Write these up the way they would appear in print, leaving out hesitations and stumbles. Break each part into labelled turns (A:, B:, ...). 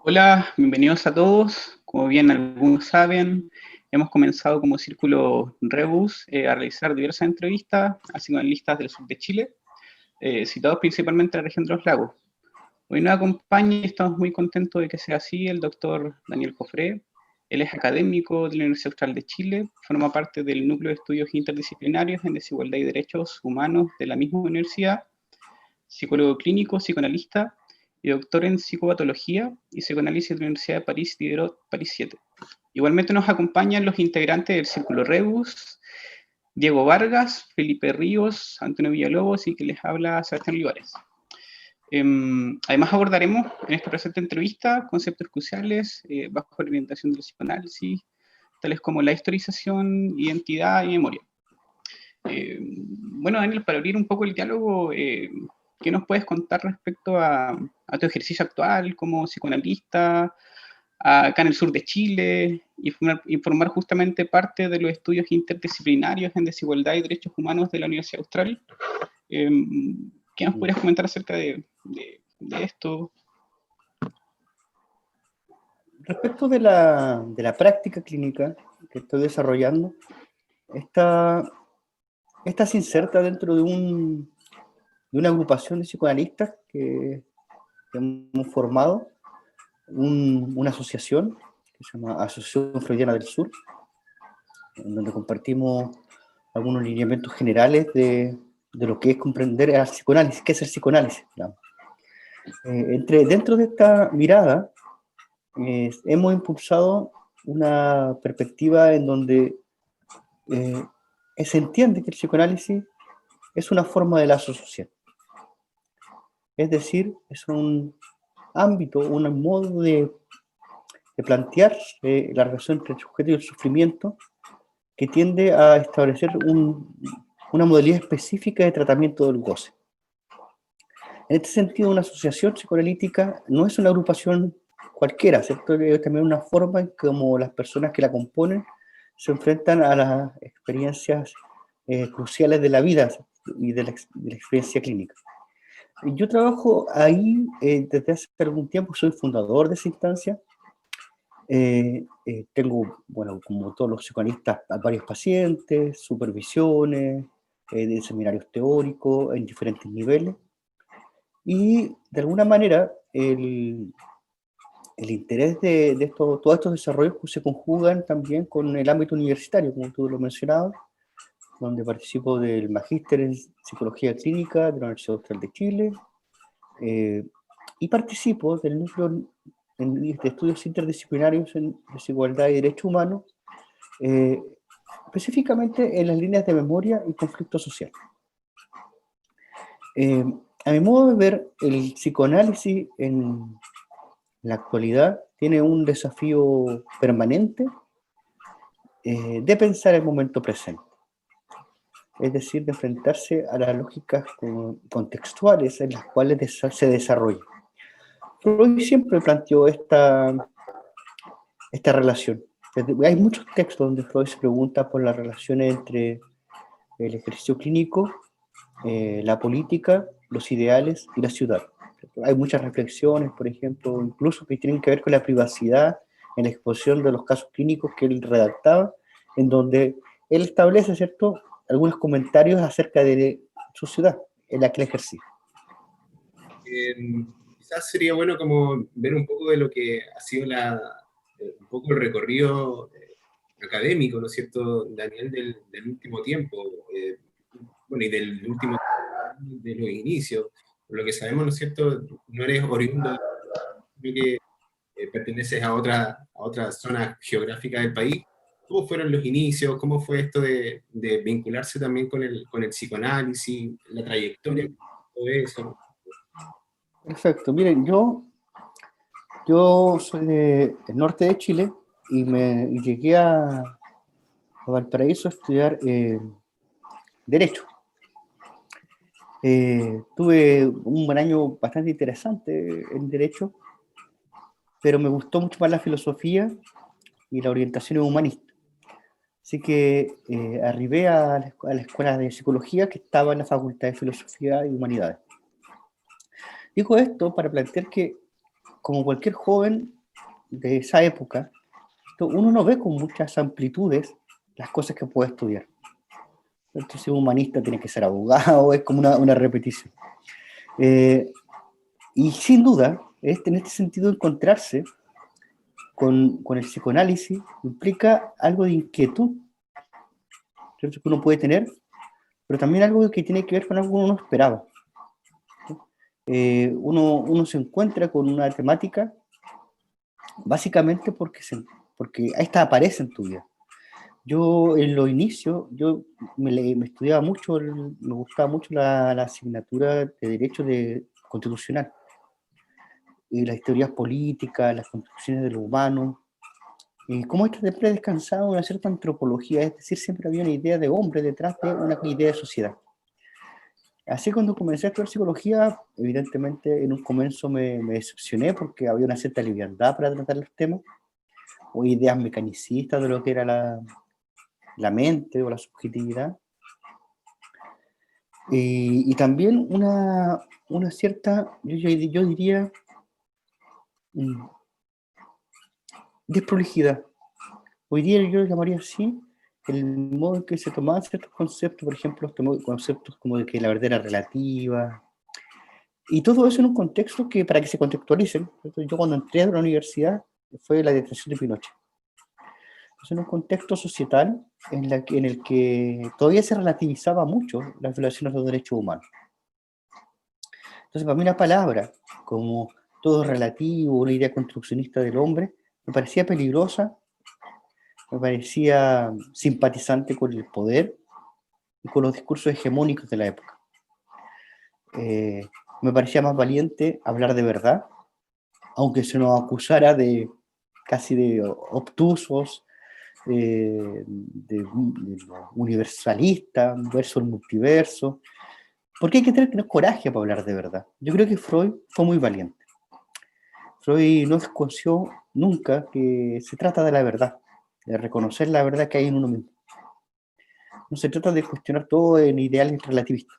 A: Hola, bienvenidos a todos. Como bien algunos saben, hemos comenzado como Círculo Rebus a realizar diversas entrevistas a psicoanalistas del sur de Chile, citados principalmente en la región de los lagos. Hoy nos acompaña y estamos muy contentos de que sea así el doctor Daniel Cofré. Él es académico de la Universidad Austral de Chile, forma parte del Núcleo de Estudios Interdisciplinarios en Desigualdad y Derechos Humanos de la misma universidad, psicólogo clínico, psicoanalista y doctor en psicopatología y psicoanálisis de la Universidad de París Diderot, París 7. Igualmente nos acompañan los integrantes del Círculo Rebus, Diego Vargas, Felipe Ríos, Antonio Villalobos y que les habla Sebastián Olivares. Además abordaremos en esta presente entrevista conceptos cruciales bajo la orientación del psicoanálisis, tales como la historización, identidad y memoria. Bueno, Daniel, para abrir un poco el diálogo, ¿qué nos puedes contar respecto a tu ejercicio actual como psicoanalista acá en el sur de Chile y formar justamente parte de los estudios interdisciplinarios en desigualdad y derechos humanos de la Universidad Austral? ¿Qué nos podrías comentar acerca de esto?
B: Respecto de la práctica clínica que estoy desarrollando, esta se inserta dentro de una agrupación de psicoanalistas que hemos formado, una asociación que se llama Asociación Freudiana del Sur, en donde compartimos algunos lineamientos generales de lo que es comprender el psicoanálisis, qué es el psicoanálisis. Dentro de esta mirada, hemos impulsado una perspectiva en donde se entiende que el psicoanálisis es una forma de lazo social. Es decir, es un ámbito, un modo de plantear la relación entre el sujeto y el sufrimiento que tiende a establecer una modalidad específica de tratamiento del goce. En este sentido, una asociación psicoanalítica no es una agrupación cualquiera, ¿cierto? Es también una forma en cómo las personas que la componen se enfrentan a las experiencias cruciales de la vida y de la experiencia clínica. Yo trabajo ahí desde hace algún tiempo, soy fundador de esa instancia. Tengo, bueno, como todos los psicoanalistas, a varios pacientes, supervisiones, de seminarios teóricos en diferentes niveles. Y de alguna manera el interés de todos estos desarrollos se conjugan también con el ámbito universitario, como tú lo mencionabas, donde participo del Magíster en Psicología Clínica de la Universidad Austral de Chile, y participo del núcleo de estudios interdisciplinarios en desigualdad y derechos humanos, específicamente en las líneas de memoria y conflicto social. A mi modo de ver, el psicoanálisis en la actualidad tiene un desafío permanente de pensar el momento presente. Es decir, de enfrentarse a las lógicas contextuales en las cuales se desarrolla. Freud siempre planteó esta relación. Hay muchos textos donde Freud se pregunta por las relaciones entre el ejercicio clínico, la política, los ideales y la ciudad. Hay muchas reflexiones, por ejemplo, incluso que tienen que ver con la privacidad en la exposición de los casos clínicos que él redactaba, en donde él establece, ¿cierto?, algunos comentarios acerca de su ciudad en la que él ejercía.
C: Quizás sería bueno como ver un poco de lo que ha sido un poco el recorrido académico, ¿no es cierto, Daniel, del último tiempo, bueno, y del último, de los inicios. Por lo que sabemos, ¿no es cierto?, no eres oriundo, sino que perteneces a otra zona geográfica del país. ¿Cómo fueron los inicios? ¿Cómo fue esto de vincularse también con el psicoanálisis, la trayectoria, todo eso?
B: Perfecto. Miren, yo soy del norte de Chile y llegué a Valparaíso a estudiar Derecho. Tuve un buen año bastante interesante en Derecho, pero me gustó mucho más la filosofía y la orientación humanista. Así que arribé a la escuela de psicología que estaba en la Facultad de Filosofía y Humanidades. Digo esto para plantear que, como cualquier joven, de esa época, uno no ve con muchas amplitudes las cosas que puede estudiar. Entonces, si un humanista tiene que ser abogado, es como una repetición. Y sin duda, en este sentido, encontrarse con el psicoanálisis implica algo de inquietud, ¿cierto?, que uno puede tener, pero también algo que tiene que ver con algo que uno no esperaba. Uno se encuentra con una temática básicamente porque esta aparece en tu vida. Yo en los inicios, me estudiaba mucho, me gustaba mucho la asignatura de Derecho Constitucional, y las teorías políticas, las construcciones de lo humano, y cómo esto siempre descansaba en una cierta antropología, es decir, siempre había una idea de hombre detrás de una idea de sociedad. Así cuando comencé a estudiar psicología, evidentemente en un comienzo me decepcioné porque había una cierta liviandad para tratar los temas, o ideas mecanicistas de lo que era la mente o la subjetividad, y también una cierta, yo diría, desprolijidad. Hoy día yo lo llamaría así, el modo en que se tomaban ciertos conceptos, por ejemplo, conceptos como de que la verdad era relativa, y todo eso en un contexto que, para que se contextualicen, ¿cierto? Yo cuando entré a la universidad fue la detención de Pinochet. Entonces, en un contexto societal en el que todavía se relativizaba mucho las violaciones de los derechos humanos. Entonces, para mí una palabra como todo relativo, una idea construccionista del hombre, me parecía peligrosa, me parecía simpatizante con el poder y con los discursos hegemónicos de la época. Me parecía más valiente hablar de verdad, aunque se nos acusara de casi de obtusos, de universalista versus el multiverso, porque hay que tener coraje para hablar de verdad. Yo creo que Freud fue muy valiente. Freud no desconoció nunca que se trata de la verdad, de reconocer la verdad que hay en uno mismo. No se trata de cuestionar todo en ideales relativistas.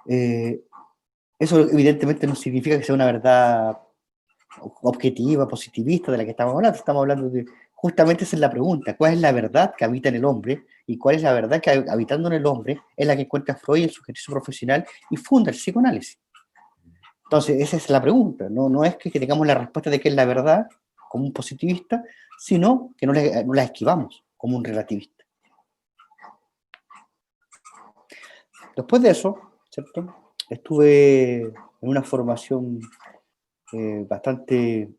B: Eso evidentemente no significa que sea una verdad objetiva, positivista de la que estamos hablando de, justamente esa es la pregunta, ¿cuál es la verdad que habita en el hombre? Y cuál es la verdad que habitando en el hombre es la que encuentra Freud en su ejercicio profesional y funda el psicoanálisis. Entonces, esa es la pregunta, no es que tengamos la respuesta de qué es la verdad como un positivista, sino que no la esquivamos como un relativista. Después de eso, ¿cierto?, estuve en una formación bastante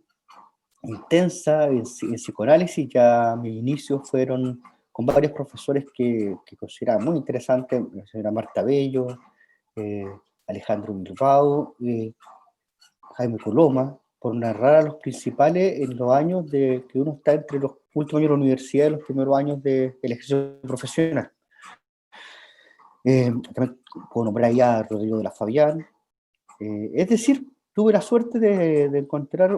B: intensa en psicoanálisis. Ya mis inicios fueron con varios profesores que consideraba muy interesantes, la señora Marta Bello, Alejandro Bilbao, Jaime Coloma, por narrar a los principales en los años que uno está entre los últimos años de la universidad y los primeros años del ejercicio profesional. También puedo nombrar ahí a Rodrigo de la Fabián. Es decir, tuve la suerte de encontrar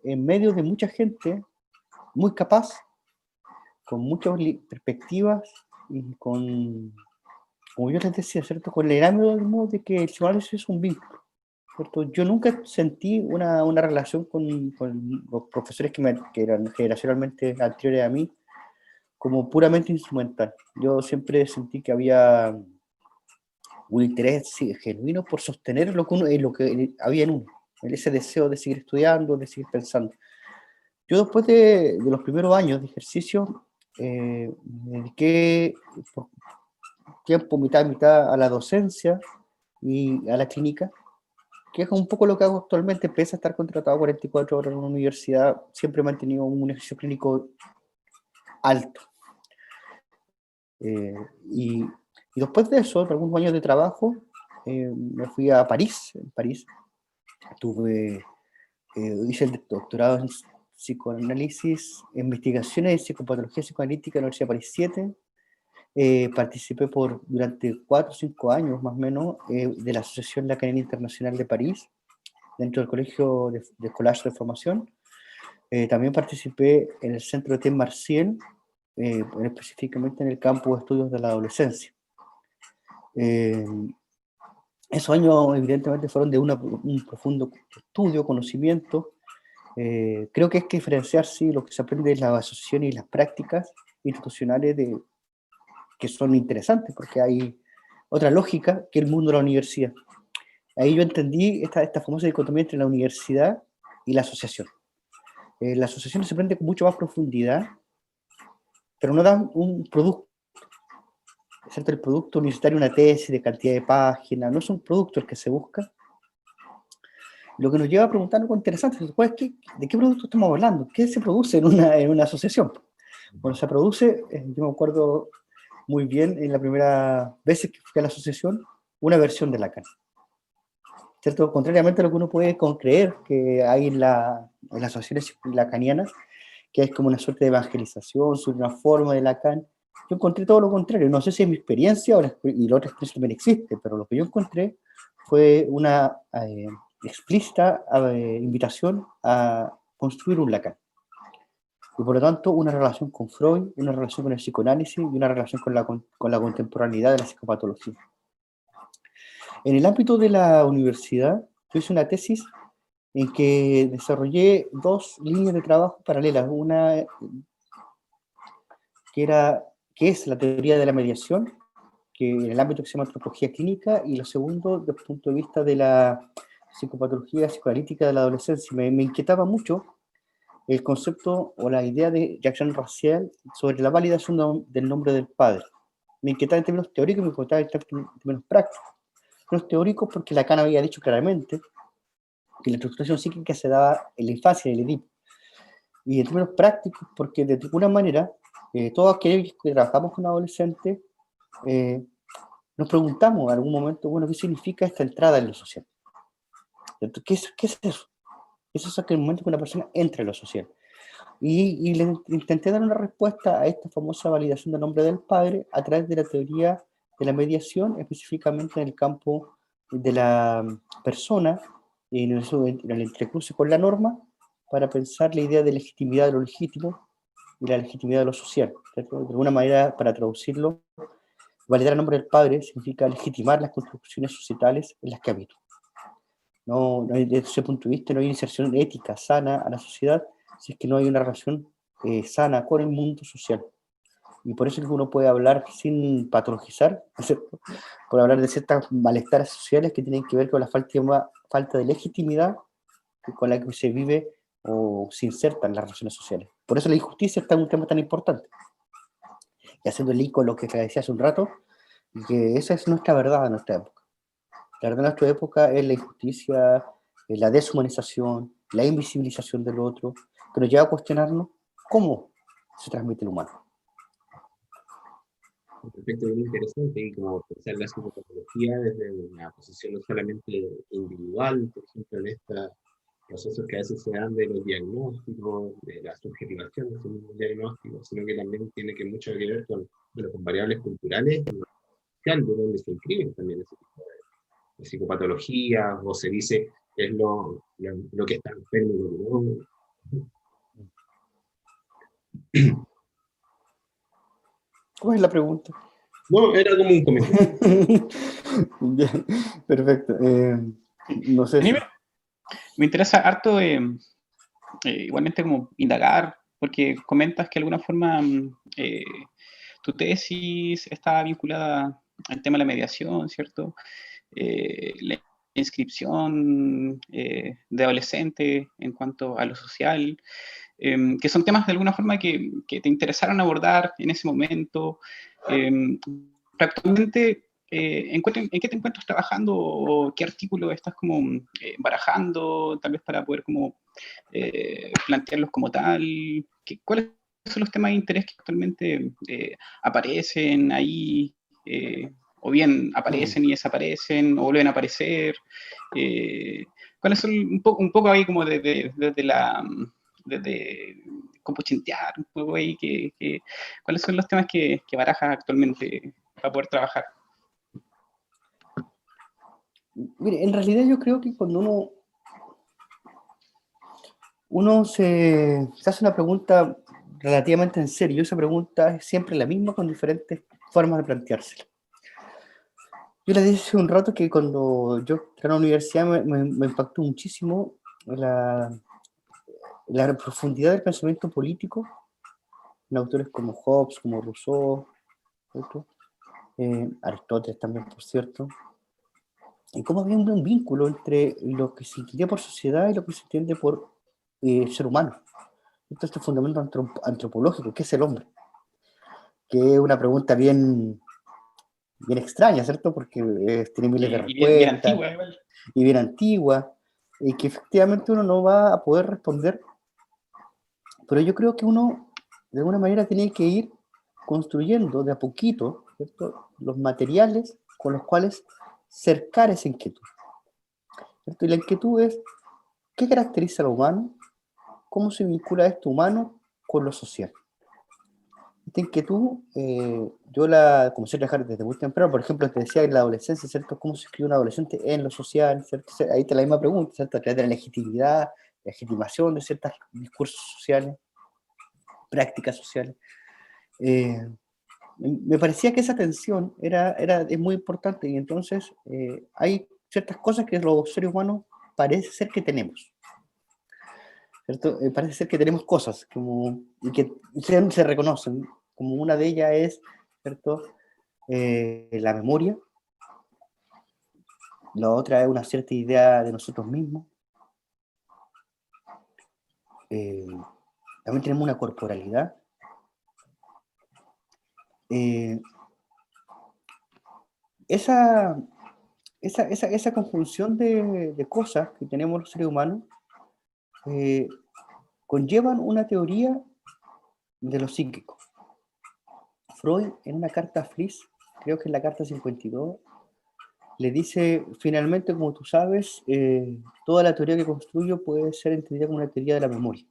B: en medio de mucha gente muy capaz, con muchas perspectivas y como yo les decía, ¿cierto?, con el ánimo del modo de que el psicoanálisis es un vínculo, ¿cierto? Yo nunca sentí una relación con los profesores que eran generacionalmente anteriores a mí como puramente instrumental. Yo siempre sentí que había un interés genuino por sostener lo que había en uno, en ese deseo de seguir estudiando, de seguir pensando. Yo después de los primeros años de ejercicio, me dediqué por tiempo mitad y mitad a la docencia y a la clínica, que es un poco lo que hago actualmente. Pese a estar contratado 44 horas en una universidad, siempre he mantenido un ejercicio clínico alto. Y después de eso, de algunos años de trabajo, me fui a París. En París hice el doctorado en psicoanálisis, investigaciones en psicopatología psicoanalítica en la Universidad de París 7. Participé durante 4 o 5 años más o menos de la Asociación de la Academia Internacional de París, dentro del Colegio de Collage de Formación. También participé en el Centro de Etienne Marcel, específicamente en el campo de estudios de la adolescencia. Esos años evidentemente fueron de un profundo estudio, conocimiento, Creo que hay que diferenciar, sí, lo que se aprende de las asociaciones y las prácticas institucionales que son interesantes, porque hay otra lógica que el mundo de la universidad. Ahí yo entendí esta famosa dicotomía entre la universidad y la asociación. La asociación se aprende con mucho más profundidad, pero no dan un producto, ¿cierto? El producto universitario, una tesis de cantidad de páginas, no es un producto el que se busca. Lo que nos lleva a preguntar algo interesante, después, ¿de qué producto estamos hablando? ¿Qué se produce en una asociación? Bueno, se produce, yo me acuerdo muy bien en la primera vez que fui a la asociación, una versión de Lacan. ¿Cierto? Contrariamente a lo que uno puede creer que hay en las asociaciones lacanianas, que es como una suerte de evangelización sobre una forma de Lacan, yo encontré todo lo contrario. No sé si es mi experiencia y la otra experiencia también existe, pero lo que yo encontré fue una explícita invitación a construir un Lacan. Y por lo tanto, una relación con Freud, una relación con el psicoanálisis y una relación con la contemporaneidad de la psicopatología. En el ámbito de la universidad, yo hice una tesis en que desarrollé dos líneas de trabajo paralelas. Una que es la teoría de la mediación, que en el ámbito que se llama antropología clínica, y lo segundo, desde el punto de vista de la psicopatología psicoanalítica de la adolescencia. Me inquietaba mucho el concepto o la idea de reacción racial sobre la validación del nombre del padre. Me inquietaba en términos teóricos y me inquietaba en términos prácticos. En términos teóricos porque Lacan había dicho claramente que la estructuración psíquica se daba en la infancia, en el Edipo. Y en términos prácticos porque de alguna manera todos aquellos que trabajamos con adolescentes nos preguntamos en algún momento, bueno, ¿qué significa esta entrada en lo social? ¿Qué es eso? Eso es aquel momento que una persona entra en lo social. Y le intenté dar una respuesta a esta famosa validación del nombre del padre a través de la teoría de la mediación, específicamente en el campo de la persona, en el entrecruce con la norma, para pensar la idea de legitimidad de lo legítimo y la legitimidad de lo social. ¿Cierto? De alguna manera, para traducirlo, validar el nombre del padre significa legitimar las construcciones societales en las que habito. Desde ese punto de vista no hay inserción ética sana a la sociedad si es que no hay una relación sana con el mundo social. Y por eso es que uno puede hablar sin patologizar, ¿cierto? Por hablar de ciertas malestares sociales que tienen que ver con la falta de legitimidad con la que se vive o se inserta en las relaciones sociales. Por eso la injusticia está en un tema tan importante. Y haciendo el link con lo que te decía hace un rato, que esa es nuestra verdad en nuestra época. La verdad de nuestra época es la injusticia, la deshumanización, la invisibilización del otro, que nos lleva a cuestionarnos cómo se transmite el humano.
C: Un aspecto muy interesante y como pensar la psicopatología desde una posición no solamente individual, por ejemplo, en estos procesos que a veces se dan de los diagnósticos, de la subjetivación de esos diagnósticos, sino que también tiene mucho que ver con variables culturales y de donde se inscriben también ese tipo de psicopatología, o se dice es lo que está enfermo y lo que no.
B: ¿Cuál es la pregunta?
C: No, era como un comentario.
B: Bien, perfecto. No sé si...
A: Me interesa harto igualmente como indagar, porque comentas que de alguna forma tu tesis está vinculada al tema de la mediación, ¿cierto? La inscripción de adolescente en cuanto a lo social, que son temas de alguna forma que te interesaron abordar en ese momento. Actualmente, ¿en qué te encuentras trabajando o qué artículo estás como barajando, tal vez para poder como plantearlos como tal? ¿Cuáles son los temas de interés que actualmente aparecen ahí? O bien aparecen y desaparecen, o vuelven a aparecer. ¿Cuáles son un poco ahí como desde como chintear un poco ahí, cuáles son los temas que barajas actualmente para poder trabajar?
B: Mire, en realidad yo creo que cuando uno se hace una pregunta relativamente en serio, esa pregunta es siempre la misma con diferentes formas de planteársela. Yo le dije hace un rato que cuando yo entré a la universidad me impactó muchísimo la profundidad del pensamiento político en autores como Hobbes, como Rousseau, ¿cierto? Aristóteles también, por cierto, y cómo había un vínculo entre lo que se entiende por sociedad y lo que se entiende por ser humano. Esto es el fundamento antropológico, ¿qué es el hombre? Que es una pregunta bien extraña, ¿cierto? Porque tiene miles de
A: Y bien
B: respuestas,
A: antigua, igual.
B: y bien antigua, y que efectivamente uno no va a poder responder, pero yo creo que uno, de alguna manera, tiene que ir construyendo de a poquito, ¿cierto?, los materiales con los cuales cercar esa inquietud, ¿cierto? Y la inquietud es, ¿qué caracteriza al humano? ¿Cómo se vincula esto humano con lo social? Esta inquietud, yo la comencé a trabajar desde muy temprano. Por ejemplo, te decía en la adolescencia, ¿cierto? ¿Cómo se escribe un adolescente en lo social? ¿Cierto? Ahí te la misma pregunta, ¿cierto? A través de la legitimidad, legitimación de ciertos discursos sociales, prácticas sociales. Me parecía que esa tensión es muy importante, y entonces hay ciertas cosas que los seres humanos parece ser que tenemos, ¿cierto? Parece ser que tenemos cosas y que se reconocen, como una de ellas es, ¿cierto?, la memoria. La otra es una cierta idea de nosotros mismos. Eh, También tenemos una corporalidad. Eh, esa, esa conjunción de cosas que tenemos los seres humanos conllevan una teoría de lo psíquico. Freud, en una carta a Fliess, creo que es la carta 52, le dice, finalmente, como tú sabes, toda la teoría que construyo puede ser entendida como una teoría de la memoria.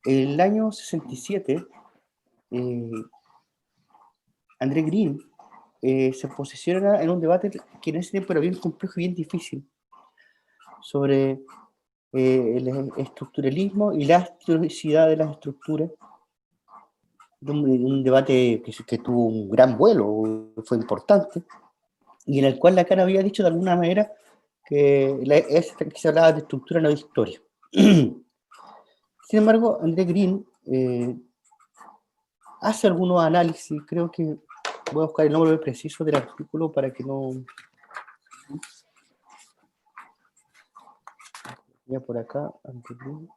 B: En el año 67, André Green se posiciona en un debate que en ese tiempo era bien complejo y bien difícil, sobre el estructuralismo y la historicidad de las estructuras. Un debate que tuvo un gran vuelo, fue importante, y en el cual Lacan había dicho de alguna manera que se hablaba de estructura, no de historia. Sin embargo, André Green hace algunos análisis, creo que voy a buscar el nombre preciso del artículo para que no... Ya por acá, André Green,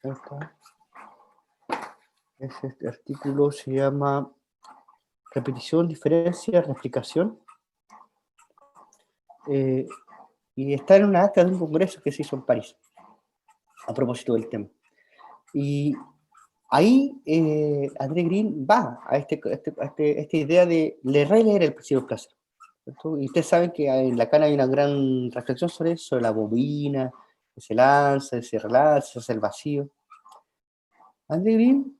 B: acá. Este artículo se llama Repetición, Diferencia, Replicación. Y está en una acta de un congreso que se hizo en París, a propósito del tema. Y ahí André Green va a esta idea de releer el principio del placer, ¿cierto? Y ustedes saben que en Lacan hay una gran reflexión sobre eso, sobre la bobina, que se lanza, se relanza, se hace el vacío. André Green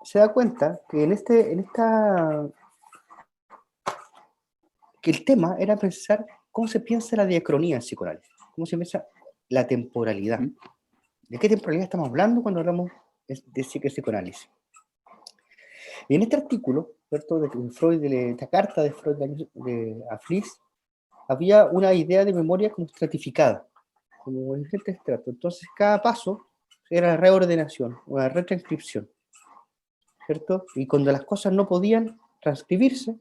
B: se da cuenta que que el tema era pensar cómo se piensa la diacronía en psicoanálisis, cómo se piensa la temporalidad. ¿De qué temporalidad estamos hablando cuando hablamos de psicoanálisis? Y en este artículo, ¿cierto?, de Freud, de esta carta de Freud a Fliess, había una idea de memoria como estratificada, como en diferentes estratos. Entonces, cada paso era reordenación, una retranscripción, ¿cierto? Y cuando las cosas no podían transcribirse,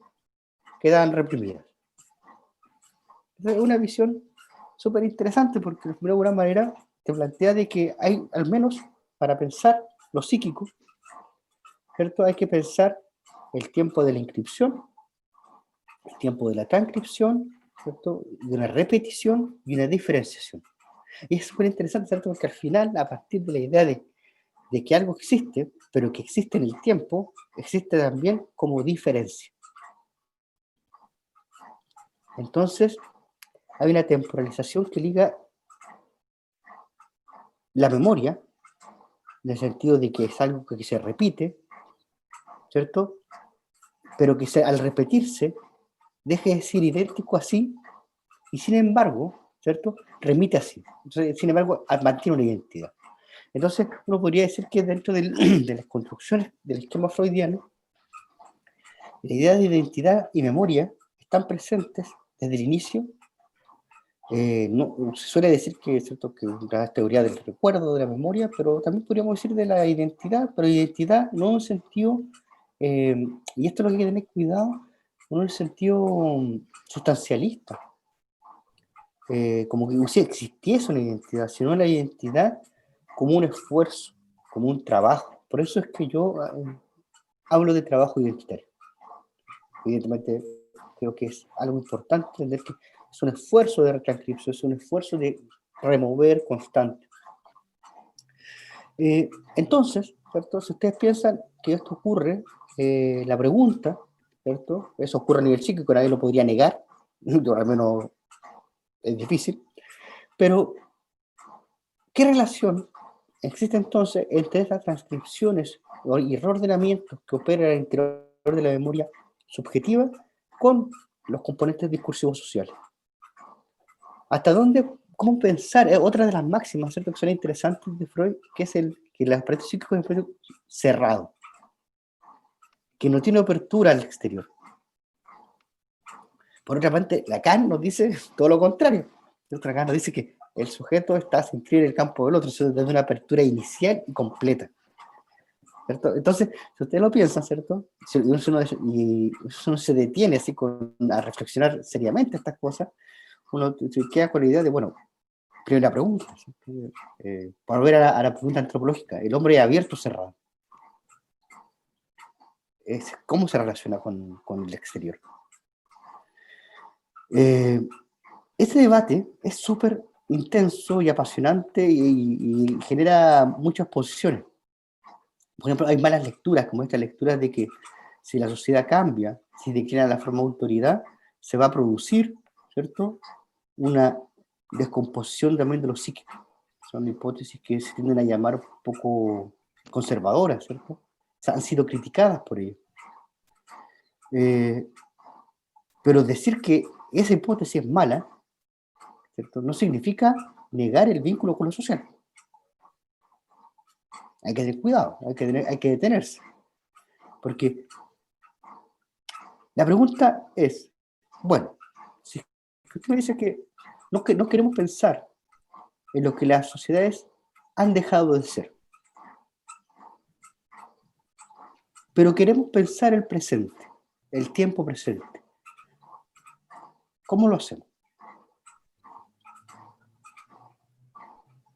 B: quedaban reprimidas. Es una visión súper interesante porque de alguna manera te plantea de que hay, al menos para pensar lo psíquico, ¿cierto?, hay que pensar el tiempo de la inscripción, el tiempo de la transcripción, ¿cierto?, de una repetición y una diferenciación. Y es súper interesante, ¿cierto?, porque al final, a partir de la idea de que algo existe, pero que existe en el tiempo, existe también como diferencia. Entonces, hay una temporalización que liga la memoria, en el sentido de que es algo que se repite, ¿cierto?, pero que al repetirse deje de ser idéntico así, y sin embargo, ¿cierto?, remite así. Entonces, sin embargo, mantiene una identidad. Entonces, uno podría decir que dentro de las construcciones del esquema freudiano, la idea de identidad y memoria están presentes desde el inicio Se suele decir que es cierto que la teoría del recuerdo, de la memoria, pero también podríamos decir de la identidad, pero identidad no en un sentido, y esto es lo que hay que tener cuidado, no en el sentido sustancialista, como que si existiese una identidad, sino la identidad como un esfuerzo, como un trabajo. Por eso es que yo hablo de trabajo identitario. Evidentemente, creo que es algo importante entender que es un esfuerzo de retranscripción, es un esfuerzo de remover constante. Entonces, ¿cierto? Si ustedes piensan que esto ocurre, la pregunta, ¿cierto? Eso ocurre a nivel psíquico, nadie lo podría negar, yo al menos es difícil, pero ¿qué relación existe entonces entre estas transcripciones y reordenamientos que operan al interior de la memoria subjetiva con los componentes discursivos sociales? ¿Hasta dónde, cómo pensar? Otra de las máximas, ¿cierto?, que son interesantes de Freud, que es que el aparato psíquico es un aparato cerrado, que no tiene apertura al exterior. Por otra parte, Lacan nos dice todo lo contrario. Lacan nos dice que el sujeto está se inscribe en el campo del otro, eso desde una apertura inicial y completa, ¿cierto? Entonces, si ustedes lo piensan, ¿cierto? Y uno se detiene así a reflexionar seriamente estas cosas, uno se queda con la idea de, bueno, primera pregunta, para volver a la pregunta antropológica, ¿el hombre es abierto o cerrado? ¿Cómo se relaciona con el exterior? Este debate es súper intenso y apasionante y genera muchas posiciones. Por ejemplo, hay malas lecturas, como esta lectura de que si la sociedad cambia, si declina la forma de autoridad, se va a producir, ¿cierto?, una descomposición también de lo psíquico. Son hipótesis que se tienden a llamar un poco conservadoras, ¿cierto? O sea, han sido criticadas por ello. Pero decir que esa hipótesis es mala, ¿cierto?, no significa negar el vínculo con lo social. Hay que tener cuidado, hay que detenerse. Porque la pregunta es, bueno, si usted me dice que no queremos pensar en lo que las sociedades han dejado de ser, pero queremos pensar el presente, el tiempo presente. ¿Cómo lo hacemos?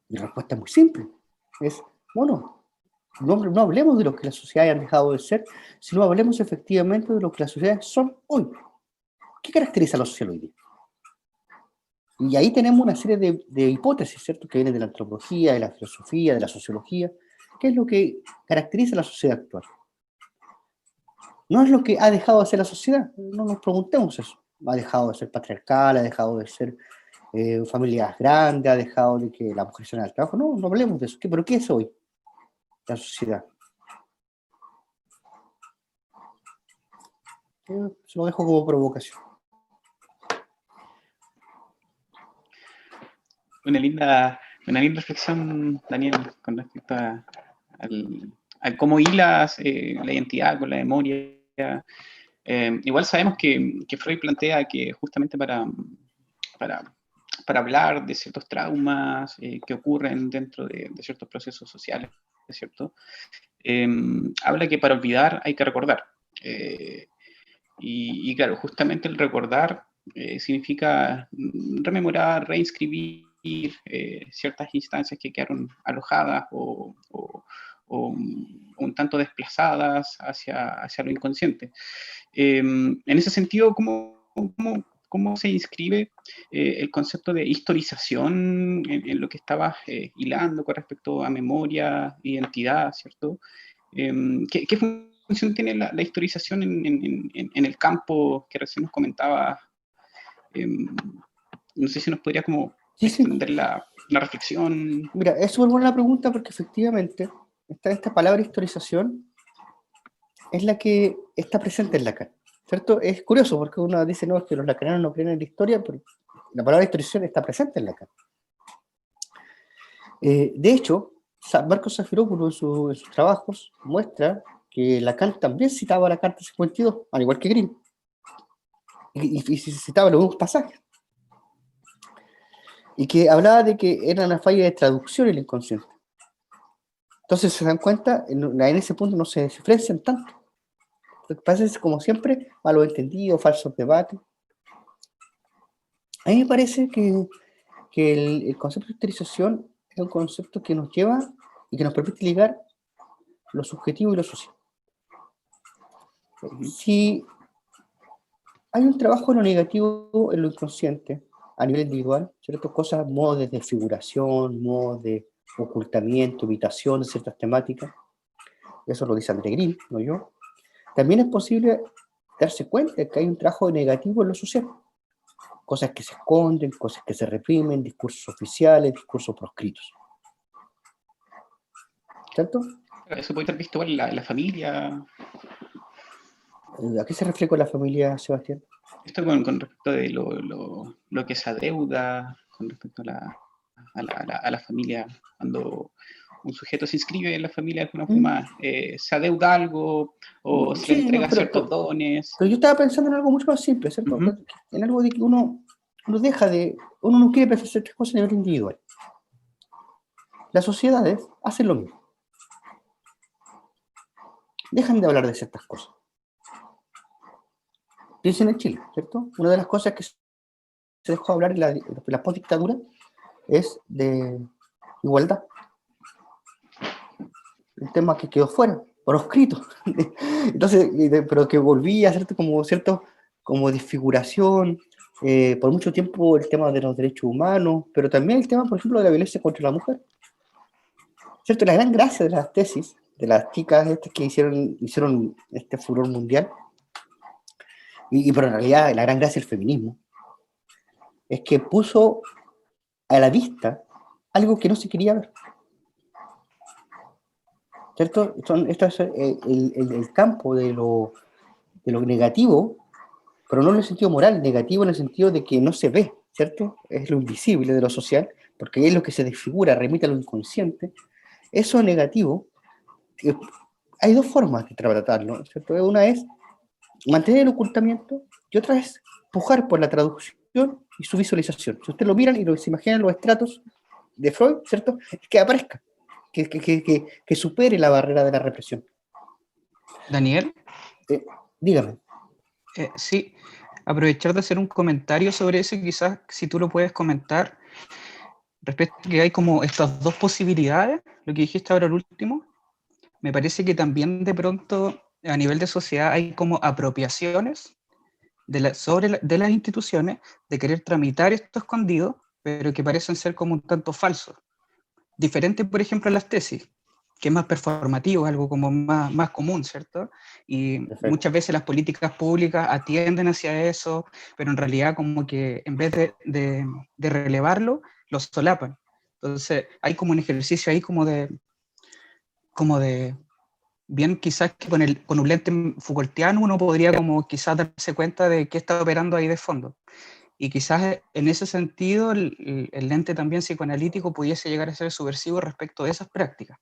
B: Mi respuesta es muy simple. Es, bueno, no hablemos de lo que las sociedades han dejado de ser, sino hablemos efectivamente de lo que las sociedades son hoy. ¿Qué caracteriza a la sociedad hoy día? Y ahí tenemos una serie de hipótesis, ¿cierto?, que vienen de la antropología, de la filosofía, de la sociología. ¿Qué es lo que caracteriza a la sociedad actual? No es lo que ha dejado de ser la sociedad, no nos preguntemos eso. Ha dejado de ser patriarcal, ha dejado de ser familias grandes, ha dejado de que la mujer sea al trabajo. No hablemos de eso. ¿Pero qué es hoy la sociedad? Se lo dejo como provocación.
A: Una linda reflexión, Daniel, con respecto a cómo hilas la identidad con la memoria. Igual sabemos que Freud plantea que justamente para hablar de ciertos traumas que ocurren dentro de ciertos procesos sociales, ¿cierto? Habla que para olvidar hay que recordar. Y claro, justamente el recordar significa rememorar, reinscribir ciertas instancias que quedaron alojadas o un tanto desplazadas hacia lo inconsciente. En ese sentido, ¿cómo se inscribe el concepto de historización en lo que estabas hilando con respecto a memoria, identidad, ¿cierto? ¿Qué función tiene la historización en el campo que recién nos comentaba? No sé si nos podría como extender la reflexión.
B: Mira, es súper buena la pregunta porque efectivamente esta palabra historización es la que está presente en Lacan, ¿cierto? Es curioso porque uno dice, no, es que los lacanianos no creen en la historia, pero la palabra historización está presente en Lacan. De hecho, Marcos Zafiropoulos en sus trabajos muestra que Lacan también citaba la Carta 52, al igual que Grimm, y citaba los mismos pasajes. y que hablaba de que era una falla de traducción el inconsciente. Entonces, se dan cuenta, en ese punto no se diferencian tanto. Lo que pasa es, como siempre, malos entendidos, falsos debates. A mí me parece que el concepto de utilización es un concepto que nos lleva y que nos permite ligar lo subjetivo y lo social. Si hay un trabajo en lo negativo, en lo inconsciente, a nivel individual, ciertas cosas, modos de desfiguración, modos de ocultamiento, evitación de ciertas temáticas, eso lo dice André Green, no yo. También es posible darse cuenta de que hay un trabajo negativo en lo social, cosas que se esconden, cosas que se reprimen, discursos oficiales, discursos proscritos. ¿Cierto?
A: Eso puede estar visto igual en la familia.
B: ¿A qué se refiere con la familia, Sebastián?
A: Esto con respecto de lo que se adeuda, con respecto a la familia, cuando un sujeto se inscribe en la familia de alguna forma, se adeuda algo o se le
B: Sí, no,
A: entrega ciertos dones.
B: pero yo estaba pensando en algo mucho más simple, ¿cierto?
A: Uh-huh.
B: En algo de que uno no quiere pensar ciertas cosas a nivel individual. Las sociedades hacen lo mismo. Dejan de hablar de ciertas cosas. Piensen en Chile, ¿cierto? Una de las cosas que se dejó de hablar en la postdictadura es de igualdad. El tema que quedó fuera, proscrito. Entonces, pero que volvía a ser como desfiguración, por mucho tiempo el tema de los derechos humanos, pero también el tema, por ejemplo, de la violencia contra la mujer. ¿Cierto? La gran gracia de las tesis, de las chicas estas que hicieron este furor mundial, pero en realidad la gran gracia del feminismo, es que puso a la vista algo que no se quería ver. ¿Cierto? Esto es el campo de lo negativo, pero no en el sentido moral, negativo en el sentido de que no se ve, ¿cierto? Es lo invisible de lo social, porque es lo que se desfigura, remite a lo inconsciente. Eso negativo, hay dos formas de tratarlo, ¿cierto? Una es mantener el ocultamiento y otra es pujar por la traducción y su visualización. Si ustedes lo miran y se imaginan los estratos de Freud, ¿cierto? Que aparezca, que supere la barrera de la represión.
D: Daniel.
B: Dígame.
D: Sí, aprovechar de hacer un comentario sobre eso y quizás si tú lo puedes comentar respecto a que hay como estas dos posibilidades, lo que dijiste ahora al último, me parece que también de pronto a nivel de sociedad hay como apropiaciones de las instituciones de querer tramitar esto escondido, pero que parecen ser como un tanto falsos. Diferente, por ejemplo, a las tesis, que es más performativo, algo como más común, ¿cierto? Y
B: Perfecto.
D: Muchas veces las políticas públicas atienden hacia eso, pero en realidad como que en vez de relevarlo, lo solapan. Entonces hay como un ejercicio ahí como de bien quizás que con un lente Foucaultiano uno podría como quizás darse cuenta de qué está operando ahí de fondo. Y quizás en ese sentido el lente también psicoanalítico pudiese llegar a ser subversivo respecto de esas prácticas.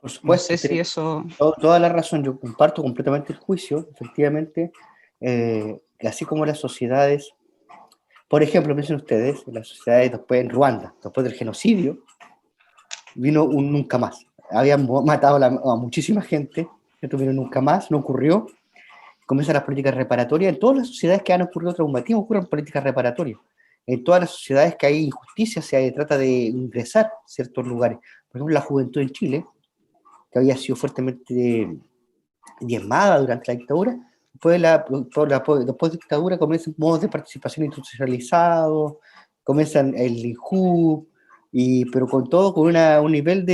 B: Por supuesto,
D: no sé si eso...
B: Toda la razón, yo comparto completamente el juicio, efectivamente, que así como las sociedades, por ejemplo, piensen ustedes, las sociedades después en Ruanda, después del genocidio, vino un nunca más. Habían matado a muchísima gente, esto vino nunca más, no ocurrió. Comienzan las políticas reparatorias. En todas las sociedades que han ocurrido traumatismo ocurren políticas reparatorias. En todas las sociedades que hay injusticia se trata de ingresar a ciertos lugares. Por ejemplo, la juventud en Chile, que había sido fuertemente diezmada durante la dictadura, después de la dictadura comienzan modos de participación institucionalizados, comienzan el INJU, pero con todo con un nivel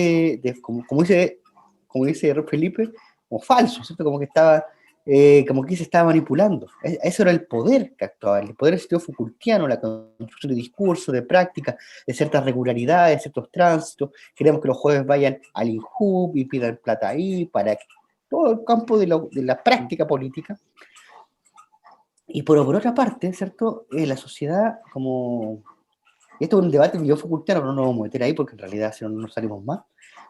B: como dice Rob Felipe, como falso, ¿cierto? Como que se estaba manipulando. Eso era el poder que actuaba, el poder del sentido Foucaultiano, la construcción de discurso, de práctica, de ciertas regularidades, de ciertos tránsitos. Queremos que los jóvenes vayan al INJU y pidan plata ahí para que todo el campo de la práctica política. Y por otra parte, ¿cierto? La sociedad, como... Esto es un debate que yo Foucaultiano, no nos vamos a meter ahí porque en realidad si no salimos más.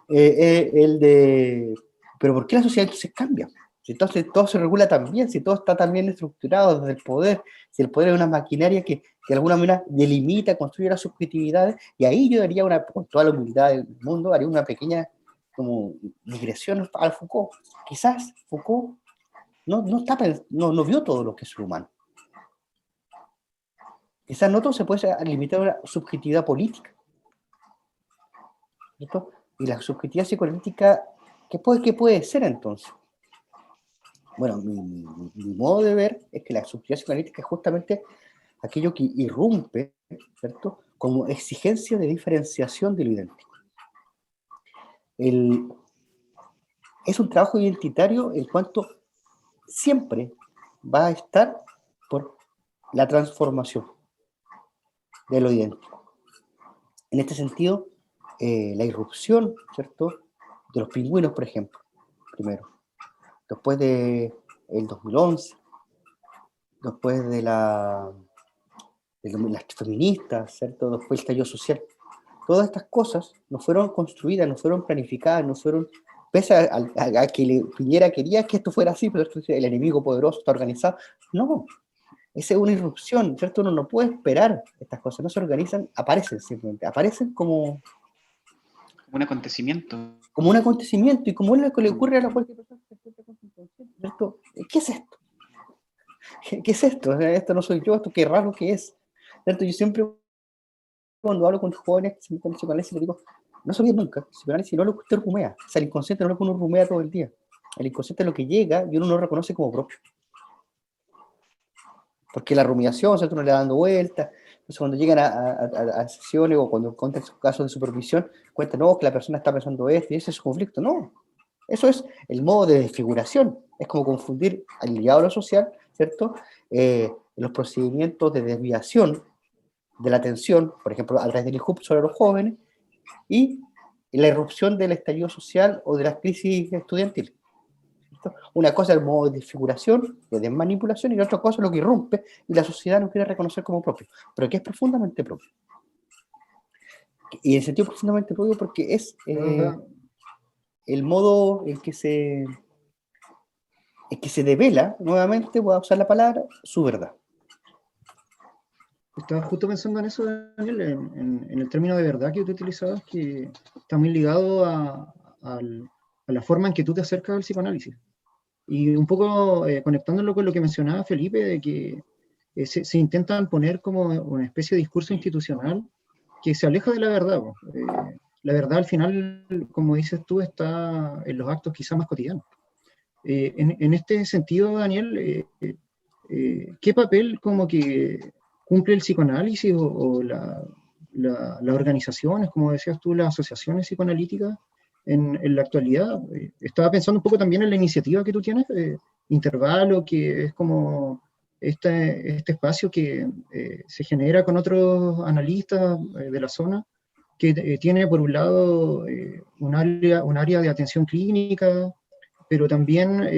B: Pero ¿por qué la sociedad entonces cambia? Si entonces todo se regula también, si todo está tan bien estructurado desde el poder, si el poder es una maquinaria que de alguna manera delimita, construye las subjetividades, y ahí yo daría con toda la humildad del mundo, haría una pequeña como digresión al Foucault. Quizás Foucault no vio todo lo que es el humano. Quizás no todo se puede limitar a una subjetividad política, ¿cierto? Y la subjetividad psicoanalítica, ¿qué puede ser entonces? Bueno, mi modo de ver es que la subjetividad psicoanalítica es justamente aquello que irrumpe, ¿cierto?, como exigencia de diferenciación de lo idéntico. Es un trabajo identitario en cuanto siempre va a estar por la transformación de lo idéntico. En este sentido, la irrupción, ¿cierto?, de los pingüinos, por ejemplo, primero, después del 2011, después de las feministas, ¿cierto?, después del estallido social. Todas estas cosas no fueron construidas, no fueron planificadas, no fueron, pese a que Piñera quería que esto fuera así, pero el enemigo poderoso está organizado. No, esa es una irrupción, ¿cierto? Uno no puede esperar estas cosas, no se organizan, aparecen simplemente, aparecen como
A: un acontecimiento.
B: Como un acontecimiento, y como es lo que le ocurre a cualquier persona que se encuentra inconsciente, ¿cierto? ¿Qué es esto? ¿Qué es esto? Esto no soy yo, esto qué raro que es, ¿cierto? Yo siempre, cuando hablo con jóvenes que se meten en psicoanálisis, les digo, no se olviden nunca, el psicoanálisis no es lo que usted rumea, o sea, el inconsciente no es lo que uno rumea todo el día, el inconsciente es lo que llega y uno no lo reconoce como propio. Porque la rumiación, ¿cierto?, uno le va dando vueltas. Entonces, cuando llegan a sesiones o cuando encuentran casos de supervisión, cuentan, no, que la persona está pensando esto y ese es su conflicto. No, eso es el modo de desfiguración. Es como confundir al ligado a lo social, ¿cierto?, los procedimientos de desviación de la atención, por ejemplo, a través del IJUP sobre los jóvenes, y la irrupción del estallido social o de las crisis estudiantiles. Una cosa es el modo de desfiguración, de desmanipulación, y la otra cosa es lo que irrumpe y la sociedad no quiere reconocer como propio, pero que es profundamente propio. Y en sentido profundamente propio porque es el modo en que se devela, nuevamente voy a usar la palabra, su verdad.
E: Estaba justo pensando en eso, Daniel, en el término de verdad que tú utilizabas, que está muy ligado a la forma en que tú te acercas al psicoanálisis. Y un poco conectándolo con lo que mencionaba Felipe, de que se intentan poner como una especie de discurso institucional que se aleja de la verdad. La verdad al final, como dices tú, está en los actos quizás más cotidianos. En este sentido, Daniel, ¿qué papel como que cumple el psicoanálisis o las organizaciones, como decías tú, las asociaciones psicoanalíticas en la actualidad? Estaba pensando un poco también en la iniciativa que tú tienes, Intervalo, que es como este espacio que se genera con otros analistas de la zona, que tiene por un lado un área de atención clínica, pero también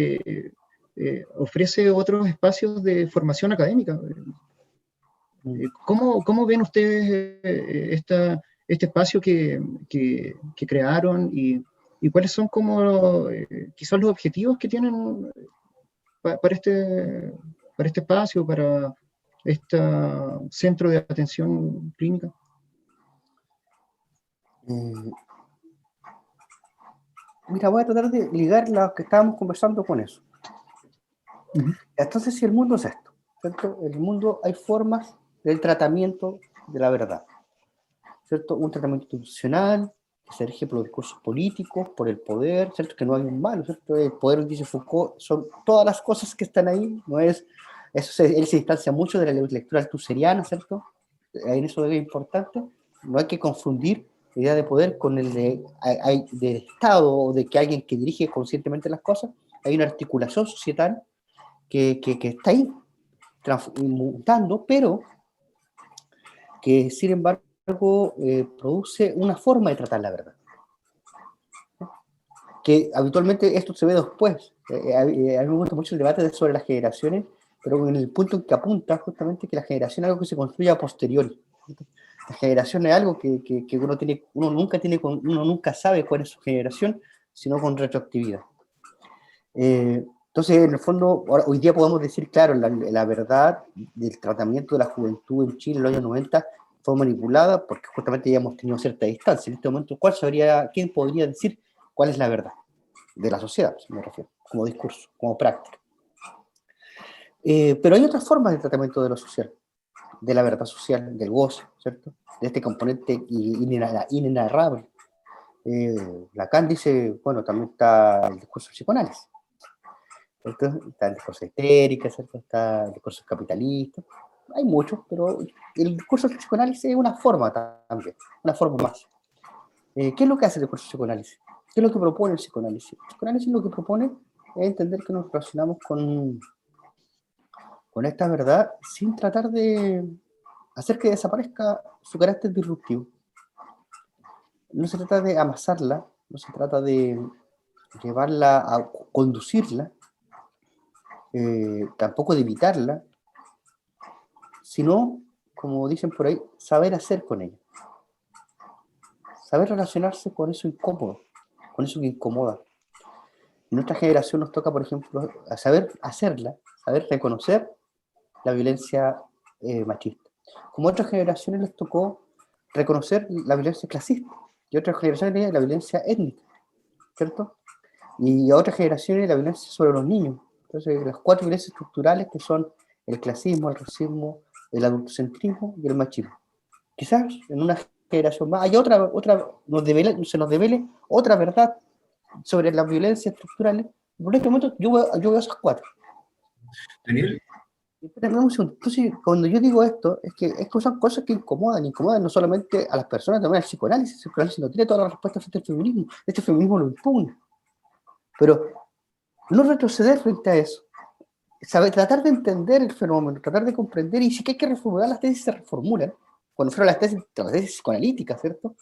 E: ofrece otros espacios de formación académica. ¿Cómo ven ustedes este espacio que crearon y cuáles son como quizás los objetivos que tienen para este espacio, para este centro de atención clínica?
B: Mira, voy a tratar de ligar lo que estábamos conversando con eso. Entonces, si el mundo es esto, ¿cierto? El mundo, hay formas del tratamiento de la verdad, ¿cierto? Un tratamiento institucional que se rige por los discursos políticos, por el poder, ¿cierto? Que no hay un malo, ¿cierto? El poder, dice Foucault, son todas las cosas que están ahí, no es, él se distancia mucho de la lectura althuseriana, ¿cierto? En eso es importante, no hay que confundir la idea de poder con el de Estado o de que alguien que dirige conscientemente las cosas. Hay una articulación societal que está ahí, mutando, pero que sin embargo produce una forma de tratar la verdad. Que habitualmente esto se ve después. A mí me gusta mucho el debate sobre las generaciones, pero en el punto en que apunta justamente que la generación es algo que se construye a posteriori. La generación es algo que uno nunca sabe cuál es su generación, sino con retroactividad. Entonces, en el fondo, hoy día podemos decir, claro, la verdad del tratamiento de la juventud en Chile en los años 90 fue manipulada porque justamente ya hemos tenido cierta distancia. En este momento, ¿quién podría decir cuál es la verdad de la sociedad, me refiero, como discurso, como práctica? Pero hay otras formas de tratamiento de lo social, de la verdad social, del goce, ¿cierto? De este componente inenarrable. Lacan dice, bueno, también está el discurso del psicoanálisis. ¿Cierto? Está el discurso histérico, ¿cierto? Está el discurso capitalista. Hay muchos, pero el discurso del psicoanálisis es una forma también, una forma más. ¿Qué es lo que hace el discurso del psicoanálisis? ¿Qué es lo que propone el psicoanálisis? El psicoanálisis lo que propone es entender que nos relacionamos con esta verdad sin tratar de hacer que desaparezca su carácter disruptivo. No se trata de amasarla, no se trata de llevarla a conducirla, tampoco de evitarla, sino, como dicen por ahí, saber hacer con ella. Saber relacionarse con eso incómodo, con eso que incomoda. En nuestra generación nos toca, por ejemplo, a saber hacerla, saber reconocer la violencia machista. Como a otras generaciones les tocó reconocer la violencia clasista, y a otras generaciones la violencia étnica, ¿cierto? Y a otras generaciones la violencia sobre los niños. Entonces, las 4 violencias estructurales que son el clasismo, el racismo, el adultocentrismo y el machismo. Quizás en una generación más hay se nos devele otra verdad sobre las violencias estructurales. Por este momento yo veo esas 4.
C: Daniel,
B: Entonces, cuando yo digo esto, es que son cosas que incomodan no solamente a las personas, también al psicoanálisis. El psicoanálisis no tiene todas las respuestas frente al feminismo. Este feminismo lo impugna. Pero no retroceder frente a eso. Tratar de entender el fenómeno, tratar de comprender, y si hay que reformular las tesis, se reformulan. Cuando fueron las tesis psicoanalíticas, ¿cierto?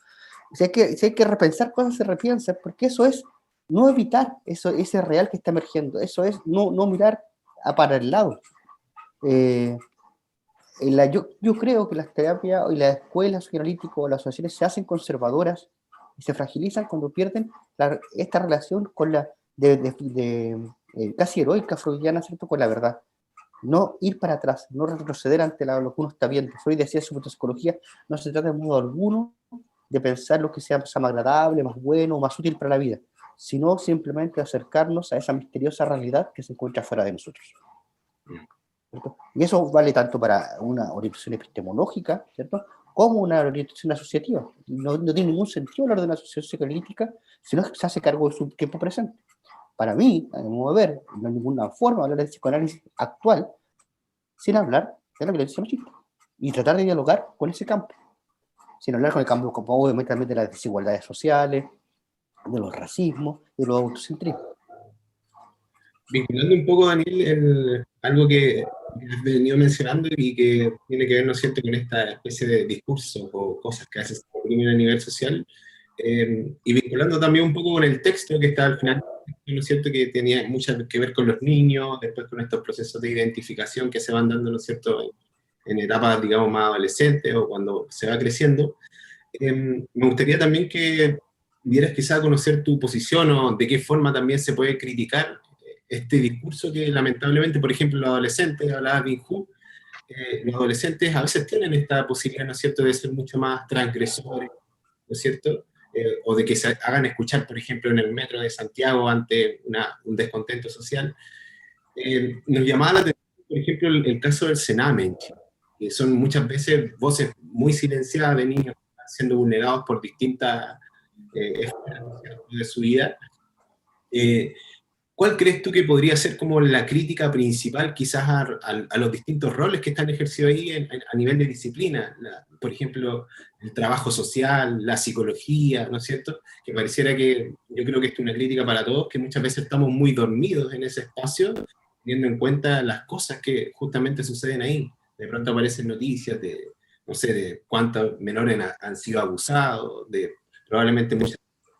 B: Si hay que repensar cosas, se repiensan, porque eso es no evitar ese real que está emergiendo, eso es no mirar para el lado. Yo creo que las terapias y las escuelas psicoanalíticas o las asociaciones se hacen conservadoras y se fragilizan cuando pierden esta relación con la casi heroica freudiana, ¿cierto? Con la verdad. No ir para atrás, no retroceder ante lo que uno está viendo. Freud decía en su psicología, no se trata de modo alguno de pensar lo que sea más agradable, más bueno, más útil para la vida, sino simplemente acercarnos a esa misteriosa realidad que se encuentra fuera de nosotros. ¿Cierto? Y eso vale tanto para una orientación epistemológica, ¿cierto?, como una orientación asociativa. No tiene ningún sentido hablar de una asociación psicoanalítica si no se hace cargo de su tiempo presente. Para mí, a mi modo de ver, no hay ninguna forma de hablar del psicoanálisis actual sin hablar de la violencia machista y tratar de dialogar con ese campo, sin hablar con el campo, obviamente, también de las desigualdades sociales, de los racismos, de los autocentrismos.
C: vinculando un poco, Daniel, algo que has venido mencionando y que tiene que ver, ¿no es cierto?, con esta especie de discursos o cosas que haces a nivel social, y vinculando también un poco con el texto que está al final, ¿no es cierto?, que tenía mucho que ver con los niños, después con estos procesos de identificación que se van dando, ¿no es cierto?, en etapas, digamos, más adolescentes o cuando se va creciendo. Me gustaría también que dieras quizá a conocer tu posición o de qué forma también se puede criticar este discurso que lamentablemente, por ejemplo, los adolescentes, hablaba Bin-Hu, los adolescentes a veces tienen esta posibilidad, ¿no es cierto?, de ser mucho más transgresores, ¿no es cierto?, o de que se hagan escuchar, por ejemplo, en el metro de Santiago ante un descontento social. Nos llamaba la atención, por ejemplo, el caso del Sename en Chile, que son muchas veces voces muy silenciadas de niños que están siendo vulnerados por distintas esferas, ¿no es cierto?, de su vida. ¿Cuál crees tú que podría ser como la crítica principal quizás a los distintos roles que están ejercidos ahí a nivel de disciplina? Por ejemplo, el trabajo social, la psicología, ¿no es cierto? Que pareciera que, yo creo que esto es una crítica para todos, que muchas veces estamos muy dormidos en ese espacio, teniendo en cuenta las cosas que justamente suceden ahí. De pronto aparecen noticias de, no sé, de cuántos menores han sido abusados, de probablemente muchos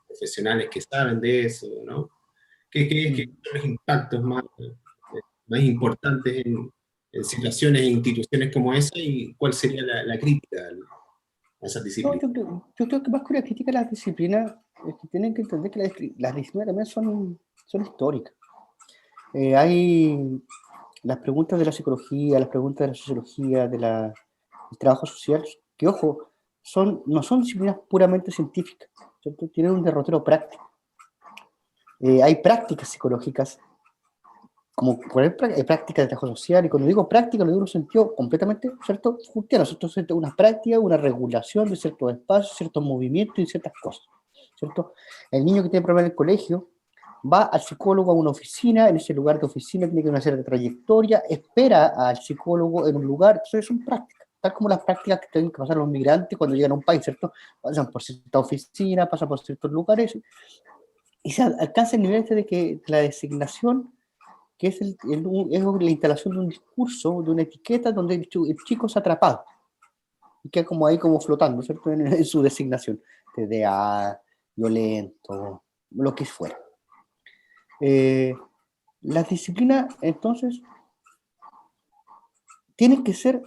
C: profesionales que saben de eso, ¿no? ¿Qué son los impactos más importantes en situaciones e instituciones como esa y cuál sería la crítica a esas disciplinas?
B: Yo creo que más que una crítica a las disciplinas, es que tienen que entender que las disciplinas también son históricas. Hay las preguntas de la psicología, las preguntas de la sociología, del trabajo social, que ojo, no son disciplinas puramente científicas, ¿cierto? Tienen un derrotero práctico. Hay prácticas psicológicas, como por ejemplo, hay prácticas de trabajo social, y cuando digo práctica, lo digo en un sentido completamente, ¿cierto? Juntiano, ¿cierto? Una práctica, una regulación de ciertos espacios, ciertos movimientos y ciertas cosas, ¿cierto? El niño que tiene problemas en el colegio va al psicólogo a una oficina, en ese lugar de oficina tiene que hacer una serie de trayectoria, espera al psicólogo en un lugar, entonces son prácticas, tal como las prácticas que tienen que pasar los migrantes cuando llegan a un país, ¿cierto? Pasan por cierta oficina, pasan por ciertos lugares, y se alcanza el nivel de que la designación, que es, es la instalación de un discurso, de una etiqueta donde el chico es atrapado, y queda como ahí como flotando, ¿cierto? En su designación, TDA, violento, lo que fuera. Las disciplinas, entonces, tienen que ser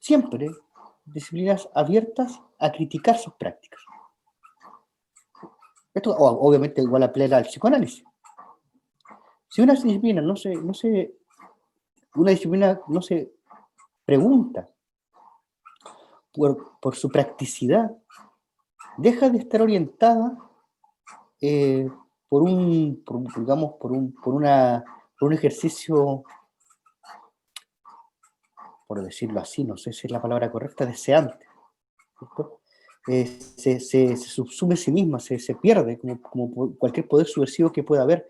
B: siempre disciplinas abiertas a criticar sus prácticas. Esto obviamente igual aplica al psicoanálisis. Si una disciplina no se pregunta por su practicidad, deja de estar orientada por un ejercicio, por decirlo así, no sé si es la palabra correcta, deseante, ¿cierto? Se subsume a sí misma, se pierde, como cualquier poder subversivo que pueda haber.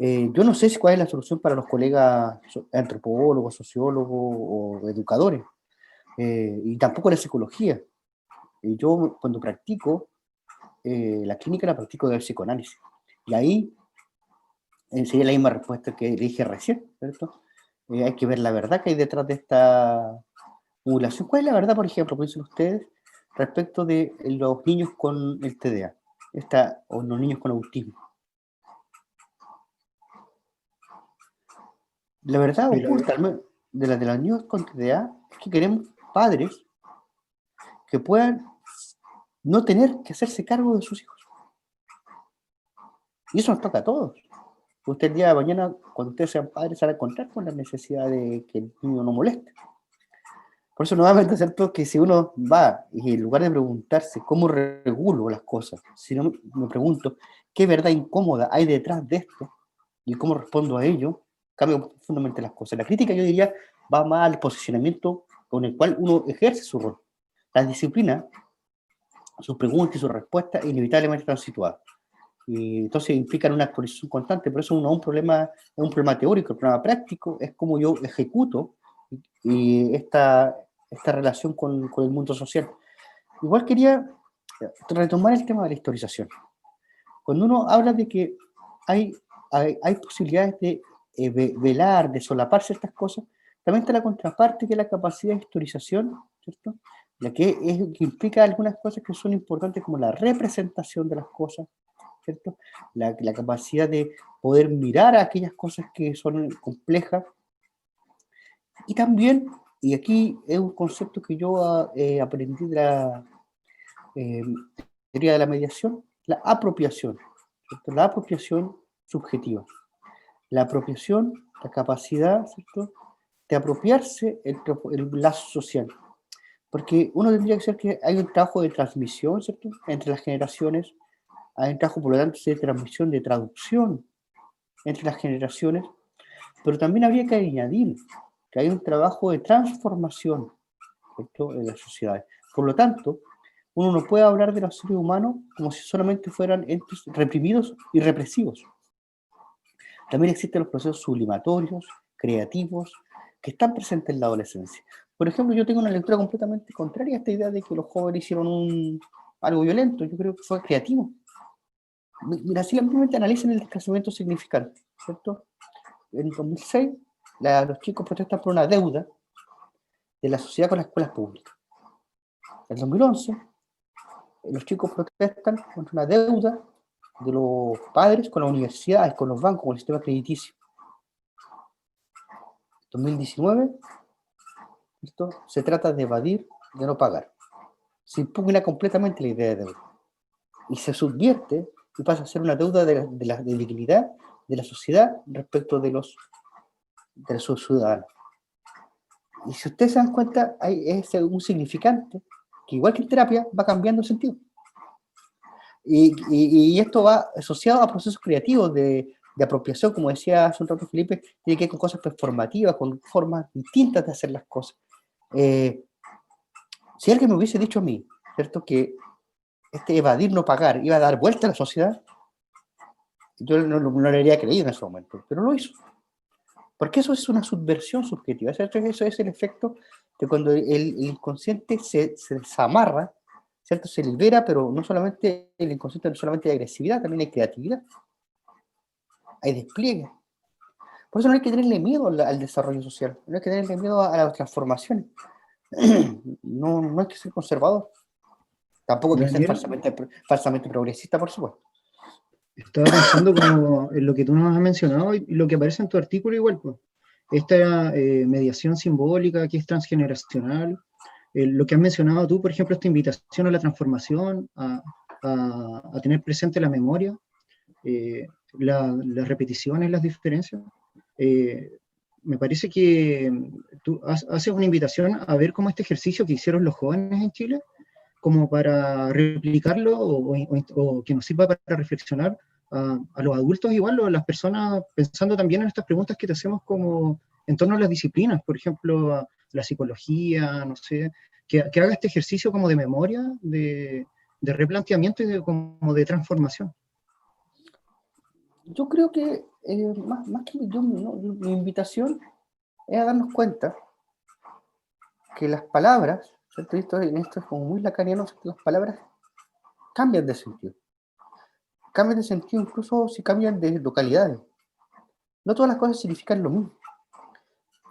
B: Yo no sé cuál es la solución para los colegas antropólogos, sociólogos o educadores, y tampoco la psicología. Yo cuando practico la clínica la practico del psicoanálisis, y ahí sería la misma respuesta que dije recién, ¿cierto? Hay que ver la verdad que hay detrás de esta modulación. ¿Cuál es la verdad, por ejemplo, piensen ustedes, respecto de los niños con el TDA, o los niños con autismo? La verdad oculta de los niños con TDA es que queremos padres que puedan no tener que hacerse cargo de sus hijos. Y eso nos toca a todos. Usted el día de mañana, cuando ustedes sean padres, se van a encontrar con la necesidad de que el niño no moleste. Por eso nuevamente es cierto que si uno va y en lugar de preguntarse cómo regulo las cosas, si no me pregunto qué verdad incómoda hay detrás de esto y cómo respondo a ello, cambia profundamente las cosas. La crítica, yo diría, va más al posicionamiento con el cual uno ejerce su rol. La disciplina, sus preguntas y sus respuestas inevitablemente están situadas. Y entonces implican una actualización constante, pero eso no es un problema teórico, el problema práctico es cómo yo ejecuto y esta relación con el mundo social. Igual quería retomar el tema de la historización. Cuando uno habla de que hay posibilidades de velar, de solapar ciertas cosas, también está la contraparte, que es la capacidad de historización, ¿cierto? Que implica algunas cosas que son importantes, como la representación de las cosas, ¿cierto? La capacidad de poder mirar a aquellas cosas que son complejas. Y también, y aquí es un concepto que yo aprendí de la teoría de la mediación, la apropiación, ¿cierto? La apropiación subjetiva. La apropiación, la capacidad, ¿cierto?, de apropiarse el lazo social. Porque uno tendría que ser que hay un trabajo de transmisión, ¿cierto?, entre las generaciones, hay un trabajo, por lo tanto, de transmisión, de traducción entre las generaciones, pero también habría que añadir que hay un trabajo de transformación, ¿cierto?, en las sociedades. Por lo tanto, uno no puede hablar de los seres humanos como si solamente fueran entes reprimidos y represivos. También existen los procesos sublimatorios, creativos, que están presentes en la adolescencia. Por ejemplo, yo tengo una lectura completamente contraria a esta idea de que los jóvenes hicieron algo violento. Yo creo que fue creativo. Mira, simplemente analicen el desplazamiento significante, ¿cierto? En 2006, los chicos protestan por una deuda de la sociedad con las escuelas públicas. En 2011, los chicos protestan contra una deuda de los padres con las universidades, con los bancos, con el sistema crediticio. 2019, ¿cierto?, se trata de evadir, de no pagar. Se impugna completamente la idea de deuda. Y se subvierte y pasa a ser una deuda de liquidez de la sociedad respecto de sus ciudadanos. Y si ustedes se dan cuenta, es un significante que, igual que en terapia, va cambiando el sentido. Y esto va asociado a procesos creativos de apropiación, como decía hace un rato Felipe, tiene que ver con cosas performativas, con formas distintas de hacer las cosas. Si alguien me hubiese dicho a mí, ¿cierto?, que evadir, no pagar, iba a dar vuelta a la sociedad, yo no le habría creído en ese momento, pero lo hizo. Porque eso es una subversión subjetiva. ¿Cierto? Eso es el efecto de cuando el inconsciente se desamarra, ¿cierto? Se libera, pero no solamente el inconsciente, no solamente hay agresividad, también hay creatividad, hay despliegue. Por eso no hay que tenerle miedo al desarrollo social, no hay que tenerle miedo a las transformaciones. No hay que ser conservador. Tampoco hay que ser
E: Daniel,
B: falsamente progresista, por supuesto.
E: estaba pensando como en lo que tú nos has mencionado y lo que aparece en tu artículo igual, pues. Esta mediación simbólica que es transgeneracional, lo que has mencionado tú, por ejemplo, esta invitación a la transformación, a tener presente la memoria, las repeticiones, las diferencias. Me parece que tú haces una invitación a ver cómo este ejercicio que hicieron los jóvenes en Chile, como para replicarlo o que nos sirva para reflexionar a los adultos igual o a las personas, pensando también en estas preguntas que te hacemos como en torno a las disciplinas, por ejemplo, a la psicología, no sé, que haga este ejercicio como de memoria, de replanteamiento y como de transformación.
B: Yo creo que más que mi invitación es a darnos cuenta que las palabras, ¿cierto? Esto es como muy lacaniano, las palabras cambian de sentido. Cambian de sentido incluso si cambian de localidades. No todas las cosas significan lo mismo.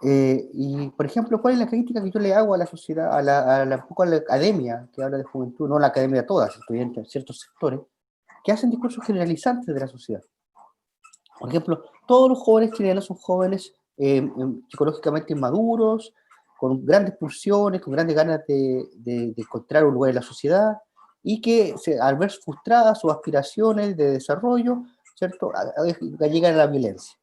B: Y, por ejemplo, ¿cuál es la crítica que yo le hago a la sociedad, un poco a la academia, que habla de juventud, no la academia de todas, estudiantes de ciertos sectores, que hacen discursos generalizantes de la sociedad? Por ejemplo, todos los jóvenes chilenos son jóvenes psicológicamente inmaduros, con grandes pulsiones, con grandes ganas de encontrar un lugar en la sociedad, y que al ver frustradas sus aspiraciones de desarrollo, ¿cierto?, llegan a la violencia.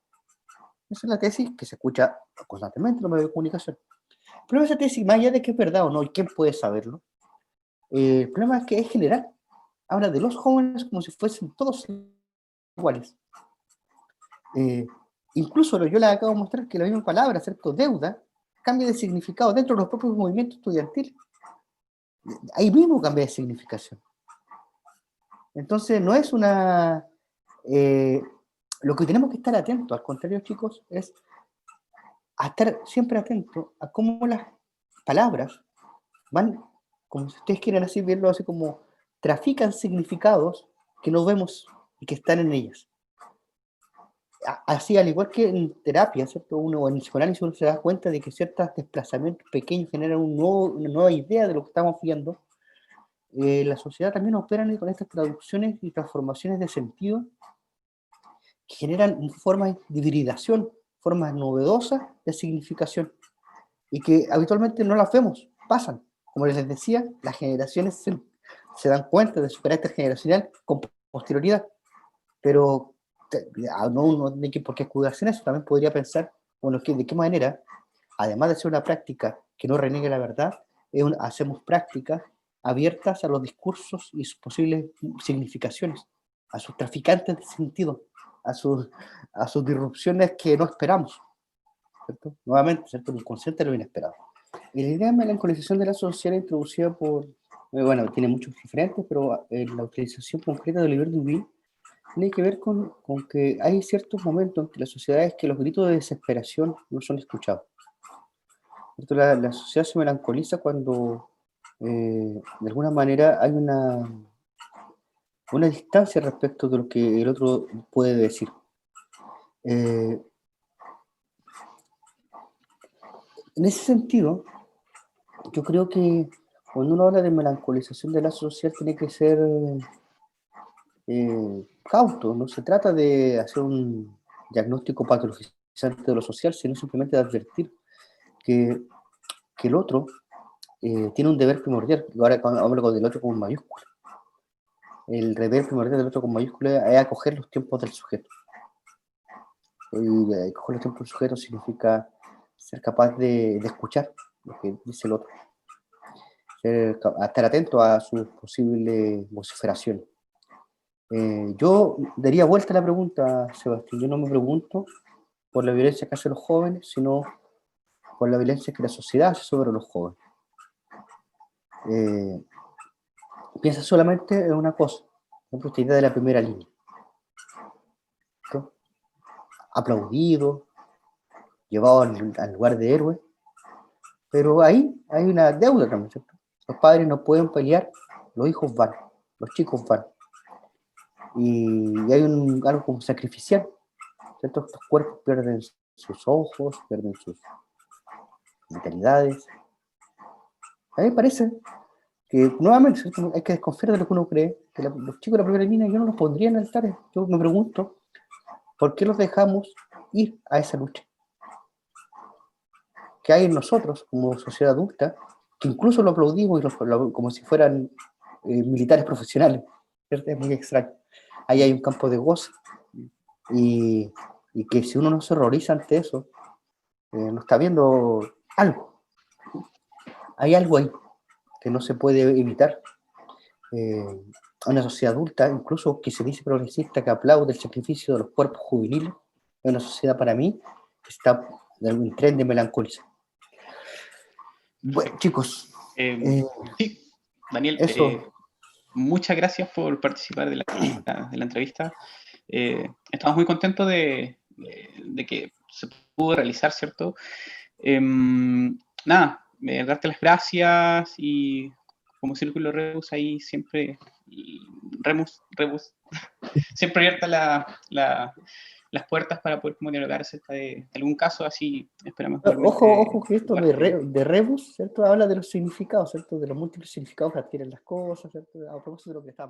B: Esa es la tesis que se escucha constantemente en los medios de comunicación. El problema de esa tesis, más allá de que es verdad o no, y quién puede saberlo, el problema es que es general. Habla de los jóvenes como si fuesen todos iguales. Incluso yo les acabo de mostrar que la misma palabra, ¿cierto?, deuda, cambia de significado dentro de los propios movimientos estudiantiles. Ahí mismo cambia de significación. Entonces, no es una... lo que tenemos que estar atentos, al contrario, chicos, es a estar siempre atentos a cómo las palabras van, como si ustedes quieren así verlo, así como trafican significados que no vemos y que están en ellas. Así, al igual que en terapia, ¿cierto?, o en el psicoanálisis uno se da cuenta de que ciertos desplazamientos pequeños generan una nueva idea de lo que estamos viendo. La sociedad también opera con estas traducciones y transformaciones de sentido que generan formas de hibridación, formas novedosas de significación, y que habitualmente no las vemos, pasan. Como les decía, las generaciones se dan cuenta de su carácter generacional con posterioridad, pero no hay por qué escudarse en eso. También podría pensar, bueno, de qué manera, además de ser una práctica que no reniegue la verdad, hacemos prácticas abiertas a los discursos y sus posibles significaciones, a sus traficantes de sentido, a sus disrupciones que no esperamos, ¿cierto? Nuevamente, ¿cierto?, el inconsciente de lo inesperado. Y la idea de melancolización de la sociedad introducida por, bueno, tiene muchos referentes, pero la utilización concreta de Olivier Duby tiene que ver con que hay ciertos momentos en que las sociedades que los gritos de desesperación no son escuchados. La sociedad se melancoliza cuando, de alguna manera, hay una distancia respecto de lo que el otro puede decir. En ese sentido, yo creo que cuando uno habla de melancolización de la sociedad tiene que ser cauto. No se trata de hacer un diagnóstico patologizante de lo social, sino simplemente de advertir que el otro tiene un deber primordial. Ahora hablo del otro con mayúscula. El deber primordial del otro con mayúscula es acoger los tiempos del sujeto. Y cojo el ejemplo del sujeto significa ser capaz de escuchar lo que dice el otro, estar atento a sus posibles vociferaciones. Yo daría vuelta a la pregunta, Sebastián. Yo no me pregunto por la violencia que hacen los jóvenes, sino por la violencia que la sociedad hace sobre los jóvenes. Piensa solamente en una cosa, por ejemplo, esta idea de la primera línea, ¿no? Aplaudido, llevado al lugar de héroe, pero ahí hay una deuda también, ¿cierto? Los padres no pueden pelear, los hijos van, los chicos van. Y hay algo como sacrificial, ¿cierto? Estos cuerpos pierden sus ojos, pierden sus vitalidades. A mí me parece que, nuevamente, ¿cierto? Hay que desconfiar de lo que uno cree, que los chicos de la primera línea yo no los pondría en altares. Yo me pregunto, ¿por qué los dejamos ir a esa lucha? Que hay en nosotros, como sociedad adulta, que incluso lo aplaudimos y como si fueran militares profesionales, ¿cierto? Es muy extraño. Ahí hay un campo de gozo, y que si uno no se horroriza ante eso, no está viendo algo. Hay algo ahí que no se puede evitar. Una sociedad adulta, incluso que se dice progresista, que aplaude el sacrificio de los cuerpos juveniles, es una sociedad para mí que está en un tren de melancolía. Bueno, chicos.
A: Sí, Daniel,
B: eso.
A: Muchas gracias por participar de la entrevista. Estamos muy contentos de que se pudo realizar, ¿cierto? Darte las gracias y como Círculo Rebus ahí siempre, Rebus, siempre abiertas las puertas para poder como dialogar acerca de algún caso, así esperamos.
B: Ojo que esto de Rebus, ¿cierto? Habla de los significados, ¿cierto? De los múltiples significados que adquieren las cosas, ¿cierto? A propósito de lo que estamos